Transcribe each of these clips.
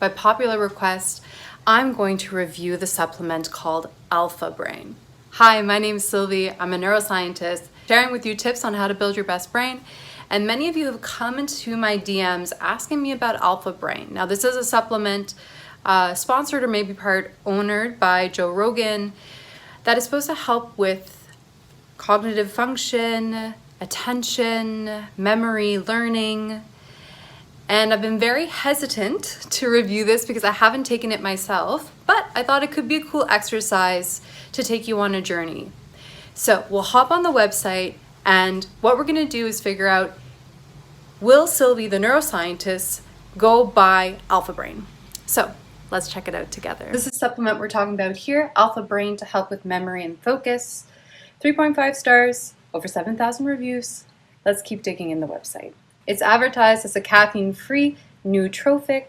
By popular request, I'm going to review the supplement called Alpha Brain. Hi, my name is Sylvie. I'm a neuroscientist, sharing with you tips on how to build your best brain. And many of you have come into my DMs asking me about Alpha Brain. Now, this is a supplement sponsored or maybe part ownered by Joe Rogan that is supposed to help with cognitive function, attention, memory, learning. And I've been very hesitant to review this because I haven't taken it myself, but I thought it could be a cool exercise to take you on a journey. So we'll hop on the website, and what we're gonna do is figure out, will Sylvie, the neuroscientist, go buy Alpha Brain? So let's check it out together. This is the supplement we're talking about here, Alpha Brain, to help with memory and focus. 3.5 stars, over 7,000 reviews. Let's keep digging in the website. It's advertised as a caffeine-free nootropic,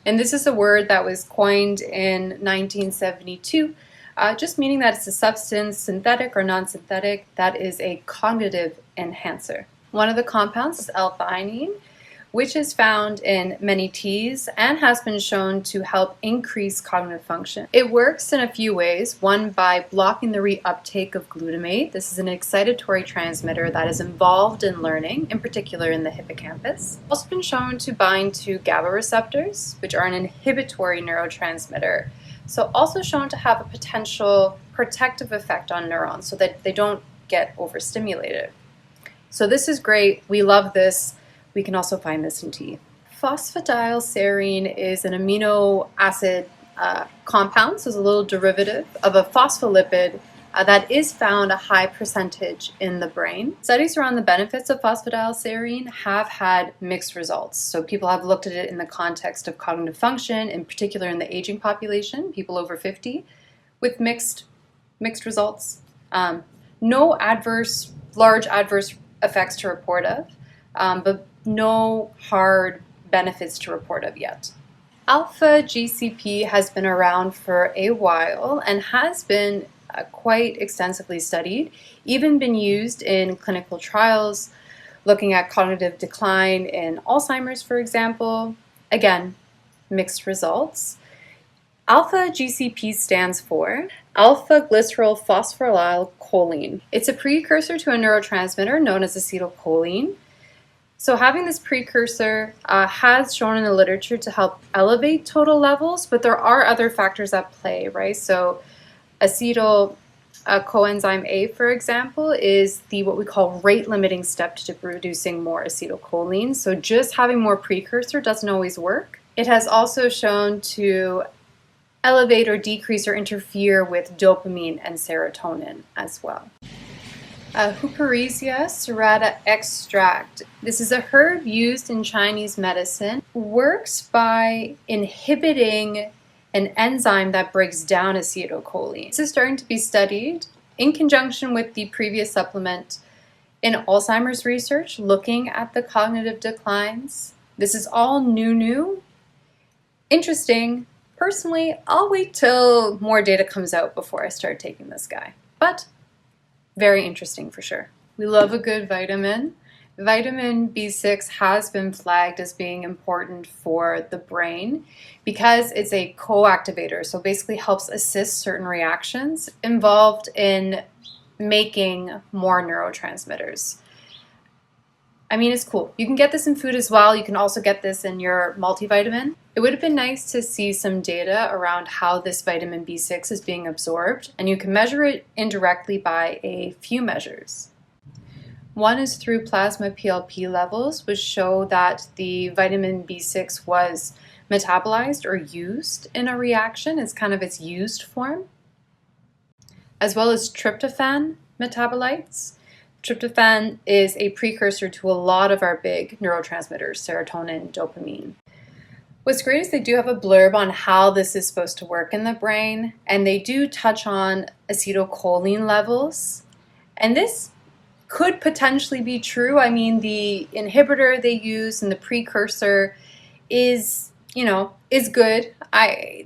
and this is a word that was coined in 1972, just meaning that it's a substance, synthetic or non-synthetic, that is a cognitive enhancer. One of the compounds is L-theanine, which is found in many teas and has been shown to help increase cognitive function. It works in a few ways. One, by blocking the reuptake of glutamate. This is an excitatory transmitter that is involved in learning, in particular in the hippocampus. It's also been shown to bind to GABA receptors, which are an inhibitory neurotransmitter. So also shown to have a potential protective effect on neurons so that they don't get overstimulated. So this is great. We love this. We can also find this in tea. Phosphatidylserine is an amino acid compound, so it's a little derivative of a phospholipid that is found a high percentage in the brain. Studies around the benefits of phosphatidylserine have had mixed results. So people have looked at it in the context of cognitive function, in particular in the aging population, people over 50, with mixed results. No large adverse effects to report of, but no hard benefits to report of yet. Alpha GCP has been around for a while and has been quite extensively studied, even been used in clinical trials, looking at cognitive decline in Alzheimer's, for example. Again, mixed results. Alpha GCP stands for alpha-glycerol phosphorylcholine. It's a precursor to a neurotransmitter known as acetylcholine. So having this precursor has shown in the literature to help elevate total levels, but there are other factors at play, right? So acetyl coenzyme A, for example, is what we call rate-limiting step to producing more acetylcholine. So just having more precursor doesn't always work. It has also shown to elevate or decrease or interfere with dopamine and serotonin as well. Huperesia serrata extract. This is a herb used in Chinese medicine. Works by inhibiting an enzyme that breaks down acetylcholine. This is starting to be studied in conjunction with the previous supplement in Alzheimer's research, looking at the cognitive declines. This is all new. Interesting. Personally, I'll wait till more data comes out before I start taking this guy. But very interesting for sure. We love a good vitamin. Vitamin B6 has been flagged as being important for the brain because it's a co-activator, so basically helps assist certain reactions involved in making more neurotransmitters. I mean, it's cool. You can get this in food as well. You can also get this in your multivitamin. It would have been nice to see some data around how this vitamin B6 is being absorbed, and you can measure it indirectly by a few measures. One is through plasma PLP levels, which show that the vitamin B6 was metabolized or used in a reaction. It's kind of its used form, as well as tryptophan metabolites. Tryptophan is a precursor to a lot of our big neurotransmitters, serotonin, dopamine. What's great is they do have a blurb on how this is supposed to work in the brain, and they do touch on acetylcholine levels. And this could potentially be true. I mean, the inhibitor they use and the precursor is good.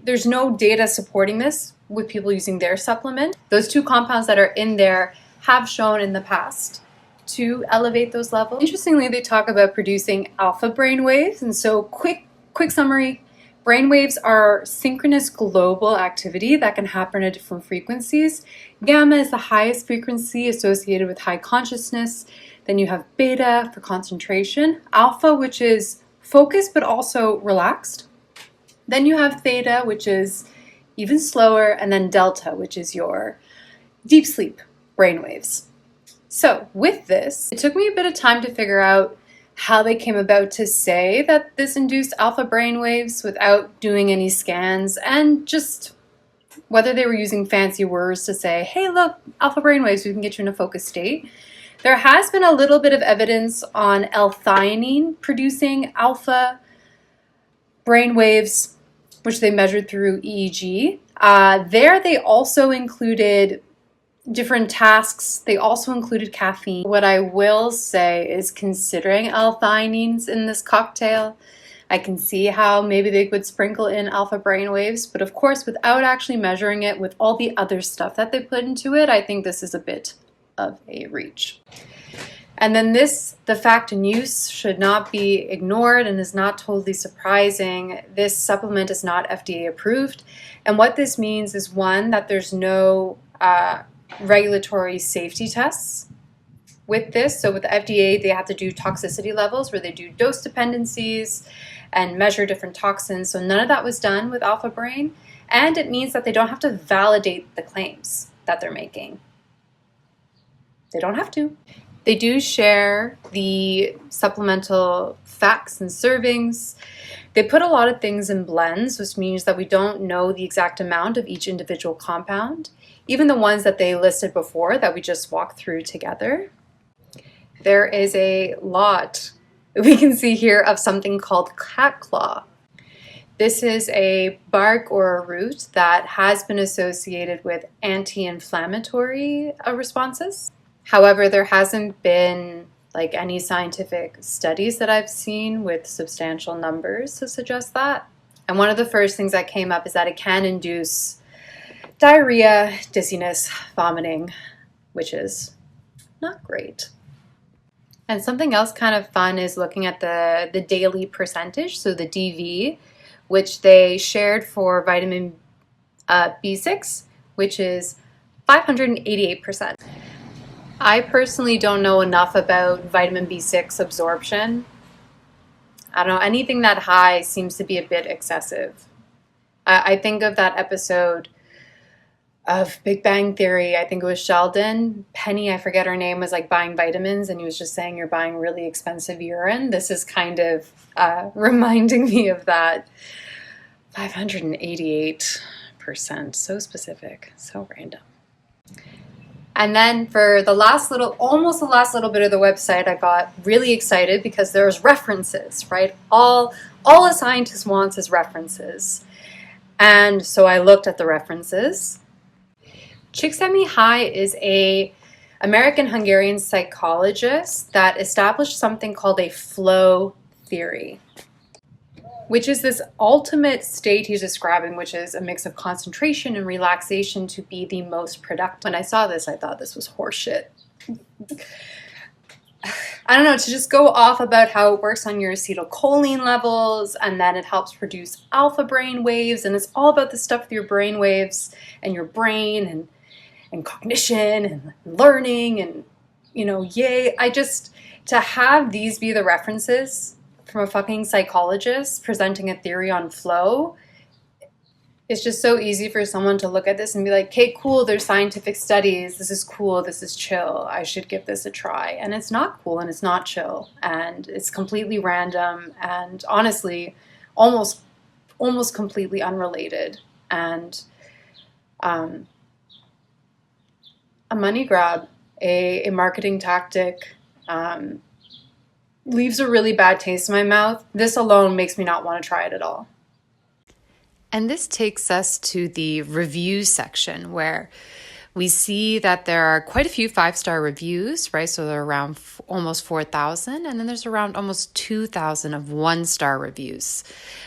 There's no data supporting this with people using their supplement. Those two compounds that are in there have shown in the past to elevate those levels. Interestingly, they talk about producing alpha brain waves, and so quick summary, Brainwaves are synchronous global activity that can happen at different frequencies. Gamma is the highest frequency associated with high consciousness. Then you have beta for concentration, alpha, which is focused but also relaxed. Then you have theta, which is even slower, and then delta, which is your deep sleep brainwaves. So with this, it took me a bit of time to figure out how they came about to say that this induced alpha brainwaves without doing any scans, and just whether they were using fancy words to say, hey, look, alpha brainwaves, we can get you in a focused state. There has been a little bit of evidence on L-theanine producing alpha brainwaves, which they measured through EEG. There they also included different tasks. They also included caffeine. What I will say is, considering L-theanines in this cocktail, I can see how maybe they would sprinkle in alpha brainwaves, but of course, without actually measuring it with all the other stuff that they put into it, I think this is a bit of a reach. And then the fact and use should not be ignored and is not totally surprising. This supplement is not FDA approved. And what this means is, one, that there's no regulatory safety tests with this. So with the FDA, they have to do toxicity levels where they do dose dependencies and measure different toxins. So none of that was done with Alpha Brain. And it means that they don't have to validate the claims that they're making. They don't have to. They do share the supplemental facts and servings. They put a lot of things in blends, which means that we don't know the exact amount of each individual compound, even the ones that they listed before that we just walked through together. There is a lot we can see here of something called cat claw. This is a bark or a root that has been associated with anti-inflammatory responses. However, there hasn't been any scientific studies that I've seen with substantial numbers to suggest that. And one of the first things that came up is that it can induce diarrhea, dizziness, vomiting, which is not great. And something else kind of fun is looking at the daily percentage, so the DV, which they shared for vitamin B6, which is 588%. I personally don't know enough about vitamin B6 absorption. I don't know, anything that high seems to be a bit excessive. I think of that episode of Big Bang Theory. I think it was Sheldon. Penny, I forget her name, was buying vitamins, and he was just saying you're buying really expensive urine. This is kind of reminding me of that. 588%, so specific, so random. And then for almost the last little bit of the website, I got really excited because there's references, right? All a scientist wants is references. And so I looked at the references. Csikszentmihalyi is a American-Hungarian psychologist that established something called a flow theory, which is this ultimate state he's describing, which is a mix of concentration and relaxation to be the most productive. When I saw this, I thought this was horseshit. I don't know, to just go off about how it works on your acetylcholine levels, and then it helps produce alpha brain waves, and it's all about the stuff with your brain waves and your brain and cognition and learning and, yay. To have these be the references from a fucking psychologist presenting a theory on flow, it's just so easy for someone to look at this and be like, okay, cool, there's scientific studies, this is cool, this is chill, I should give this a try. And it's not cool and it's not chill and it's completely random and honestly almost completely unrelated and a money grab, a marketing tactic, leaves a really bad taste in my mouth. This alone makes me not want to try it at all. And this takes us to the review section where we see that there are quite a few 5-star reviews, right? So they're around almost 4,000, and then there's around almost 2,000 of 1-star reviews.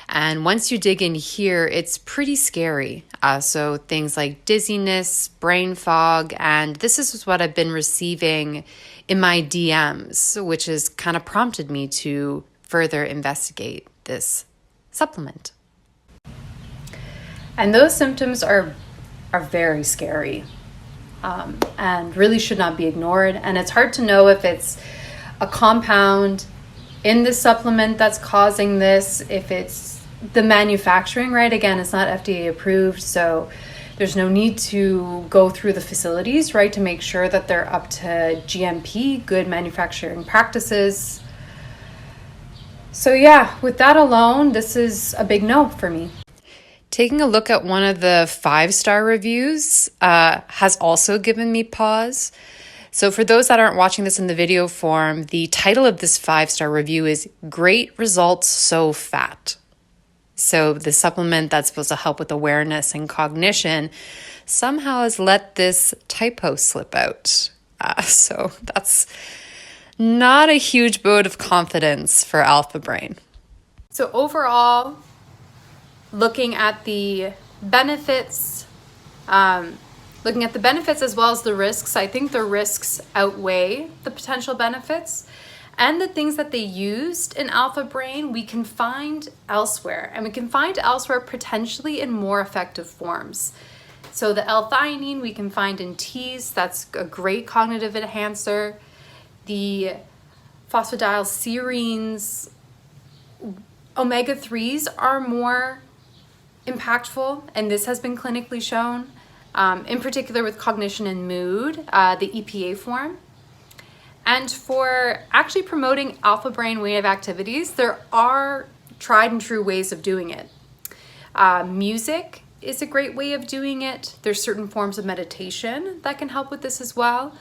And once you dig in here, it's pretty scary. So things like dizziness, brain fog, and this is what I've been receiving in my DMs, which has kind of prompted me to further investigate this supplement. And those symptoms are very scary, and really should not be ignored. And it's hard to know if it's a compound in the supplement that's causing this, if it's the manufacturing, right? Again, it's not FDA approved, so there's no need to go through the facilities, right, to make sure that they're up to GMP, good manufacturing practices. So yeah, with that alone, this is a big no for me. Taking a look at one of the 5-star reviews has also given me pause. So for those that aren't watching this in the video form, the title of this 5-star review is Great Results So Fat. So the supplement that's supposed to help with awareness and cognition somehow has let this typo slip out. So that's not a huge vote of confidence for Alpha Brain. So overall, looking at the benefits, as well as the risks, I think the risks outweigh the potential benefits. And the things that they used in Alpha Brain, we can find elsewhere. And we can find elsewhere potentially in more effective forms. So the L-theanine we can find in teas. That's a great cognitive enhancer. The phosphatidylserines, omega-3s are more impactful, and this has been clinically shown, in particular with cognition and mood, the EPA form. And for actually promoting Alpha Brain wave activities, there are tried and true ways of doing it. Music is a great way of doing it. There's certain forms of meditation that can help with this as well.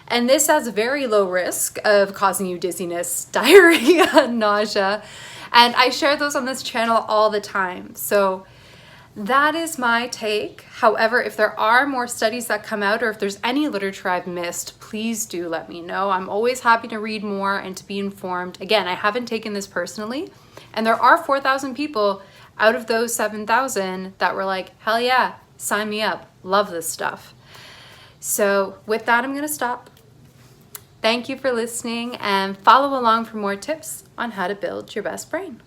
And this has very low risk of causing you dizziness, diarrhea, nausea. And I share those on this channel all the time. So that is my take. However, if there are more studies that come out, or if there's any literature I've missed, please do let me know. I'm always happy to read more and to be informed. Again, I haven't taken this personally, and there are 4,000 people out of those 7,000 that were like, hell yeah, sign me up. Love this stuff. So with that, I'm going to stop. Thank you for listening, and follow along for more tips on how to build your best brain.